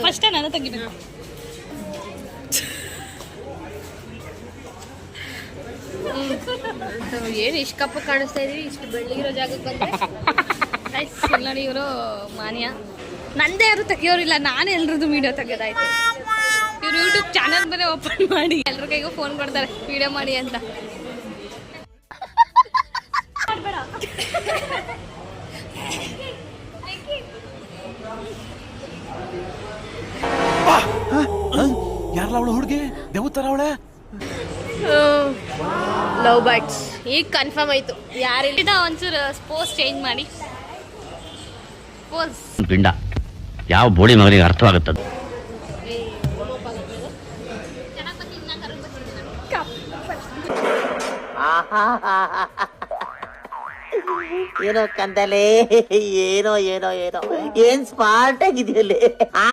First ನಾನು ತೆಗಿಬೇಕು. ಏನು ಇಷ್ಟು ಕಪ್ಪ ಕಾಣಿಸ್ತಾ ಇದೀವಿ, ಇಷ್ಟು ಬೆಳ್ಳಿಗಿರೋ ಜಾಗಕ್ಕೆ ಬಂದ್ರೆ ನೋಡಿ ಇವರು ಮಾನ್ಯ. ನಂದೇ ಯಾರು ತೆಗಿಯೋರಿಲ್ಲ, ನಾನು ಎಲ್ರದ್ದು ವಿಡಿಯೋ ತೆಗೆದಾಯ್ತು. ಇವ್ರು ಯೂಟ್ಯೂಬ್ ಚಾನಲ್ ಬೇರೆ ಓಪನ್ ಮಾಡಿ ಎಲ್ರ ಕೈಗೂ ಫೋನ್ ಕೊಡ್ತಾರೆ ವಿಡಿಯೋ ಮಾಡಿ ಅಂತ. ಯಾರಲ್ಲ ಅವಳು ಹುಡುಗಿ ದೇವತರ ಅವಳೆ. ಲವ್ ಬರ್ಡ್ಸ್ ಈಗ ಕನ್ಫರ್ಮ್ ಆಯ್ತು. ಯಾರಿಲ್ಲ ಒಂಚೂರು ಪೋಸ್ ಚೇಂಜ್ ಮಾಡಿ. ಪೋಸ್ ಪಿಂಡ ಯಾವ ಬೋಡಿ ಮಗನಿಗೆ ಅರ್ಥವಾಗುತ್ತದೆ. ಏನೋ ಕಂದಲೆ, ಏನೋ ಏನೋ ಏನೋ ಏನ್ ಸ್ಮಾರ್ಟ್ ಆಗಿದೆಯಲ್ಲೇ.